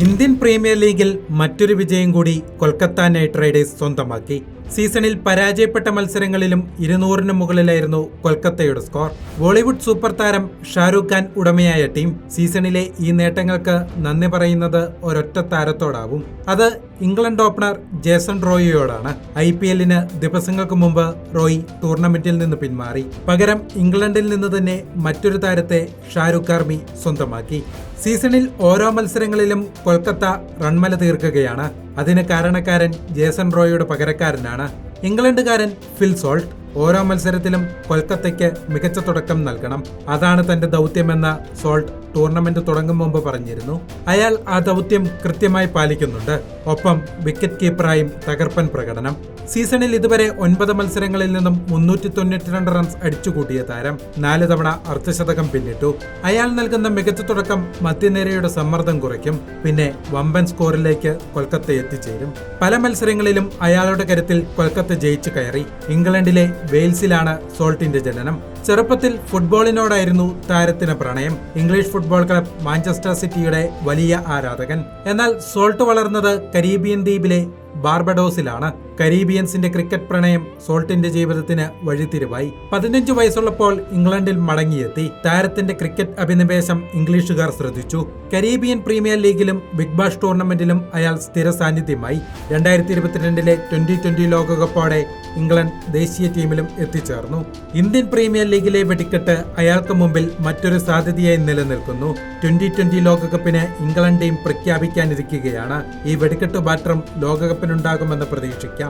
Indian premier ലീഗിൽ മറ്റൊരു വിജയം കൂടി കൊൽക്കത്ത നൈറ്റ് റൈഡേഴ്സ് സ്വന്തമാക്കി. സീസണിൽ പരാജയപ്പെട്ട മത്സരങ്ങളിലും 200-ന് മുകളിലായിരുന്നു കൊൽക്കത്തയുടെ സ്കോർ. ബോളിവുഡ് സൂപ്പർ താരം ഷാരൂഖ് ഖാൻ ഉടമയായ ടീം സീസണിലെ ഈ നേട്ടങ്ങൾക്ക് നന്ദി പറയുന്നത് ഒരൊറ്റ താരത്തോടാവും. അത് ഇംഗ്ലണ്ട് ഓപ്പണർ ജേസൺ റോയിയോടാണ്. IPL-ന് ദിവസങ്ങൾക്ക് മുമ്പ് റോയി ടൂർണമെന്റിൽ നിന്ന് പിന്മാറി. പകരം ഇംഗ്ലണ്ടിൽ നിന്ന് തന്നെ മറ്റൊരു താരത്തെ ഷാരൂഖ് ആർമി സ്വന്തമാക്കി. സീസണിൽ ഓരോ മത്സരങ്ങളിലും കൊൽക്കത്ത റൺമല തീർക്കുകയാണ്. അതിന് കാരണക്കാരൻ ജേസൺ റോയിയുടെ പകരക്കാരനാണ് ഇംഗ്ലണ്ടുകാരൻ ഫിൽ സോൾട്ട്. ഓരോ മത്സരത്തിലും കൊൽക്കത്തയ്ക്ക് മികച്ച തുടക്കം നൽകണം, അതാണ് തന്റെ ദൗത്യമെന്ന് സോൾട്ട് ടൂർണമെന്റ് തുടങ്ങും മുമ്പ് പറഞ്ഞിരുന്നു. അയാൾ ആ ദൗത്യം കൃത്യമായി പാലിക്കുന്നുണ്ട്. ഒപ്പം വിക്കറ്റ് കീപ്പറായും തകർപ്പൻ പ്രകടനം. സീസണിൽ ഇതുവരെ 9 മത്സരങ്ങളിൽ നിന്നും 392 റൺസ് അടിച്ചുകൂട്ടിയ താരം 4 തവണ അർദ്ധശതകം പിന്നിട്ടു. അയാൾ നൽകുന്ന മികച്ച തുടക്കം മധ്യനിരയുടെ സമ്മർദ്ദം കുറയ്ക്കും, പിന്നെ വമ്പൻ സ്കോറിലേക്ക് കൊൽക്കത്ത എത്തിച്ചേരും. പല മത്സരങ്ങളിലും അയാളുടെ കരുത്തിൽ കൊൽക്കത്ത ജയിച്ചു കയറി. ഇംഗ്ലണ്ടിലെ വെയിൽസിലാണ് സോൾട്ടിന്റെ ജനനം. ചെറുപ്പത്തിൽ ഫുട്ബോളിനോടായിരുന്നു താരത്തിന് പ്രണയം. ഇംഗ്ലീഷ് ഫുട്ബോൾ ക്ലബ് മാഞ്ചസ്റ്റർ സിറ്റിയുടെ വലിയ ആരാധകൻ. എന്നാൽ സോൾട്ട് വളർന്നത് കരീബിയൻ ദ്വീപിലെ ബാർബഡോസിലാണ്. കരീബിയൻസിന്റെ ക്രിക്കറ്റ് പ്രണയം സോൾട്ടിന്റെ ജീവിതത്തിന് വഴിത്തിരിവായി. 15 വയസ്സുള്ളപ്പോൾ ഇംഗ്ലണ്ടിൽ മടങ്ങിയെത്തി. താരത്തിന്റെ ക്രിക്കറ്റ് അഭിനിവേശം ഇംഗ്ലീഷുകാർ ശ്രദ്ധിച്ചു. കരീബിയൻ പ്രീമിയർ ലീഗിലും ബിഗ് ബാഷ് ടൂർണമെന്റിലും അയാൾ സ്ഥിര സാന്നിധ്യമായി. 2022-ലെ T20 ലോകകപ്പോടെ ഇംഗ്ലണ്ട് ദേശീയ ടീമിലും എത്തിച്ചേർന്നു. ഇന്ത്യൻ പ്രീമിയർ ലീഗിലെ വെടിക്കെട്ട് അയാൾക്ക് മുമ്പിൽ മറ്റൊരു സാധ്യതയായി നിലനിൽക്കുന്നു. T20 ലോകകപ്പിന് ഇംഗ്ലണ്ട് ടീം പ്രഖ്യാപിക്കാനിരിക്കുകയാണ്. ഈ വെടിക്കെട്ട് ബാറ്ററും ലോകകപ്പിനുണ്ടാകുമെന്ന് പ്രതീക്ഷിക്കാം.